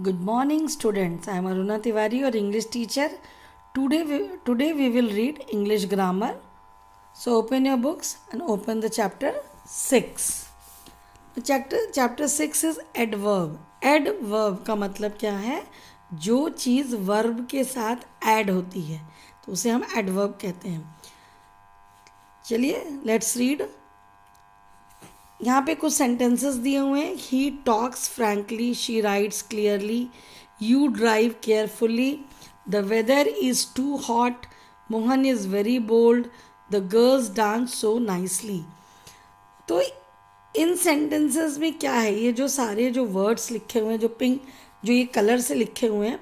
Good morning, students. I am Aruna Tiwari, your English teacher. Today we will read English grammar. So open your books and open the chapter 6. The chapter 6 is adverb. Adverb का मतलब क्या है? जो चीज़ verb के साथ add होती है तो उसे हम adverb कहते हैं. चलिए लेट्स रीड. यहाँ पे कुछ सेंटेंसेस दिए हुए हैं. He talks frankly, she writes clearly, you drive carefully, the weather is too hot, Mohan is very bold, the girls dance so nicely. तो इन सेंटेंसेस में क्या है? ये जो सारे जो वर्ड्स लिखे हुए हैं, जो ये कलर से लिखे हुए हैं,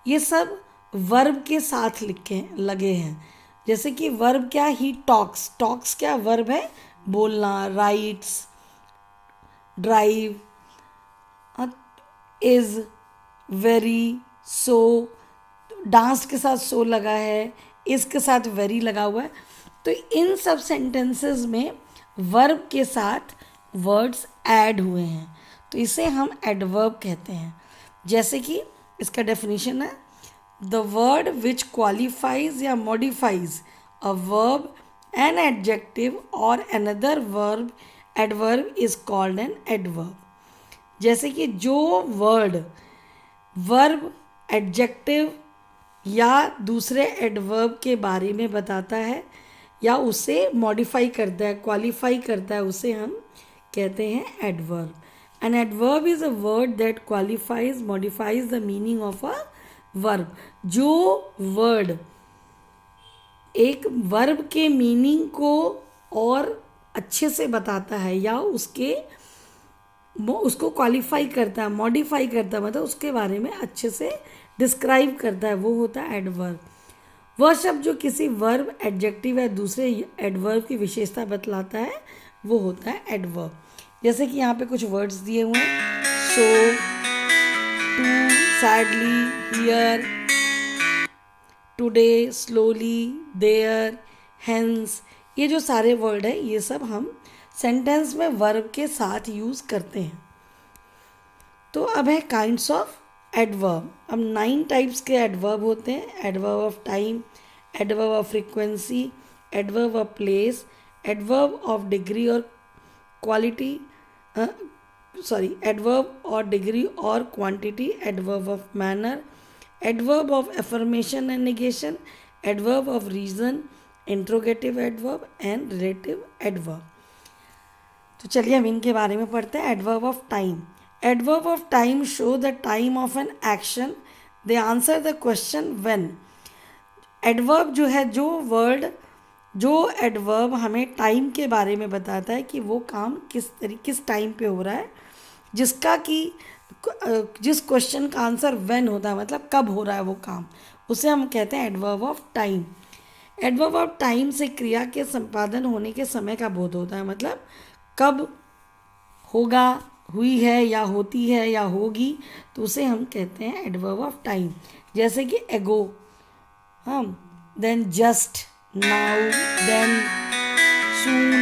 ये सब वर्ब के साथ लगे हैं. जैसे कि वर्ब क्या? He talks. टॉक्स क्या वर्ब है? बोलना. Rights, drive, is, very, so. Dance के साथ सो लगा है, इस के साथ वेरी लगा हुआ है. तो इन सब सेंटेंसेस में वर्ब के साथ वर्ड्स ऐड हुए हैं तो इसे हम एडवर्ब कहते हैं. जैसे कि इसका डेफिनेशन है, द वर्ड विच क्वालिफाइज या modifies a verb, an adjective or another verb adverb is called an adverb. जैसे कि जो वर्ब एडजेक्टिव या दूसरे एडवर्ब के बारे में बताता है या उसे मॉडिफाई करता है, क्वालिफाई करता है, उसे हम कहते हैं adverb. An adverb is a word that qualifies modifies the meaning of a verb. जो वर्ड एक वर्ब के मीनिंग को और अच्छे से बताता है या उसको क्वालिफाई करता है, मॉडिफाई करता है, मतलब उसके बारे में अच्छे से डिस्क्राइब करता है, वो होता है एडवर्ब. वह शब्द जो किसी वर्ब, एडजेक्टिव या दूसरे एडवर्ब की विशेषता बतलाता है वो होता है एडवर्ब. जैसे कि यहाँ पे कुछ वर्ड्स दिए हुए हैं. So, too, sadly, here, today, slowly, there, hence. ये जो सारे वर्ड है ये सब हम सेंटेंस में वर्ब के साथ यूज़ करते हैं. तो अब है काइंड्स ऑफ एडवर्ब. अब 9 टाइप्स के एडवर्ब होते हैं. Adverb of time, adverb of frequency, adverb of place, adverb of degree और क्वालिटी, एडवर्ब और डिग्री और quantity, adverb of manner, adverb of affirmation and negation, adverb of reason, interrogative adverb and relative adverb. तो चलिए हम इनके बारे में पढ़ते हैं. Adverb of time. Adverb of time show the time of an action. They answer the question when. Adverb जो है, जो एडवर्ब हमें टाइम के बारे में बताता है कि वो काम किस टाइम पे हो रहा है, जिस क्वेश्चन का आंसर व्हेन होता है, मतलब कब हो रहा है वो काम, उसे हम कहते हैं adverb of time. Adverb of time से क्रिया के संपादन होने के समय का बोध होता है, मतलब कब होगा, हुई है या होती है या होगी, तो उसे हम कहते हैं एडवर्ब ऑफ टाइम. जैसे कि एगो, देन जस्ट, नाउ, देन, सून,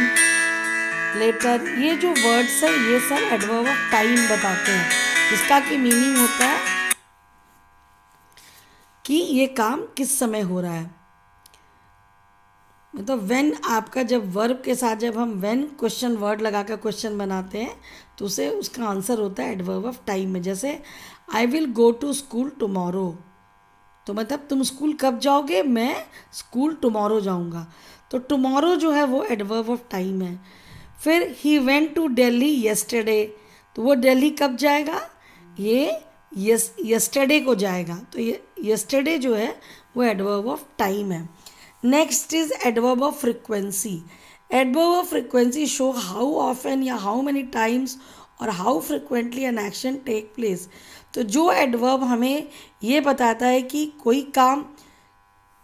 लेटर. ये जो वर्ड्स है ये सब एडवर्ब ऑफ टाइम बताते हैं, जिसका कि मीनिंग होता है कि ये काम किस समय हो रहा है. मतलब व्हेन आपका जब वर्ब के साथ जब हम व्हेन क्वेश्चन वर्ड लगाकर क्वेश्चन बनाते हैं तो उसे उसका आंसर होता है एडवर्ब ऑफ टाइम में. जैसे I will go to school tomorrow, तो मतलब तुम स्कूल कब जाओगे? मैं स्कूल टुमारो जाऊंगा. तो टुमारो जो है वो एडवर्ब ऑफ टाइम है. फिर he went to Delhi yesterday, तो वो दिल्ली कब जाएगा? ये येस्टरडे को जाएगा. तो ये येस्टरडे जो है वो एडवर्ब ऑफ टाइम है. Next is adverb of frequency. Adverb of frequency show how often या हाउ मेनी टाइम्स और how frequently an action take place. तो जो एडवर्ब हमें ये बताता है कि कोई काम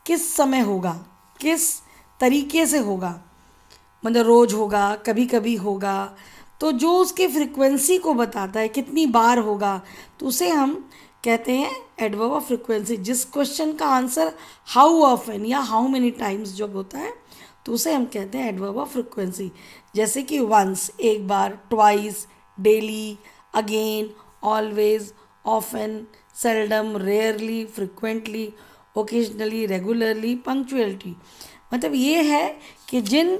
किस समय होगा, किस तरीके से होगा, मतलब रोज होगा, कभी कभी होगा, तो जो उसके फ्रिक्वेंसी को बताता है, कितनी बार होगा, तो उसे हम कहते हैं एडवर्ब ऑफ फ्रिक्वेंसी. जिस क्वेश्चन का आंसर हाउ ऑफन या हाउ मेनी टाइम्स जब होता है तो उसे हम कहते हैं एडवर्ब ऑफ फ्रिक्वेंसी. जैसे कि वंस, एक बार, twice, daily, again, always, often, seldom, rarely, frequently, occasionally, regularly, punctuality. मतलब ये है कि जो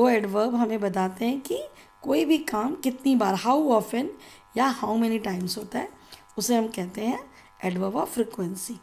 एडवर्ब हमें बताते हैं कि कोई भी काम कितनी बार, हाउ ऑफन या हाउ मेनी टाइम्स होता है, उसे हम कहते हैं एडवर्ब ऑफ फ्रिक्वेंसी।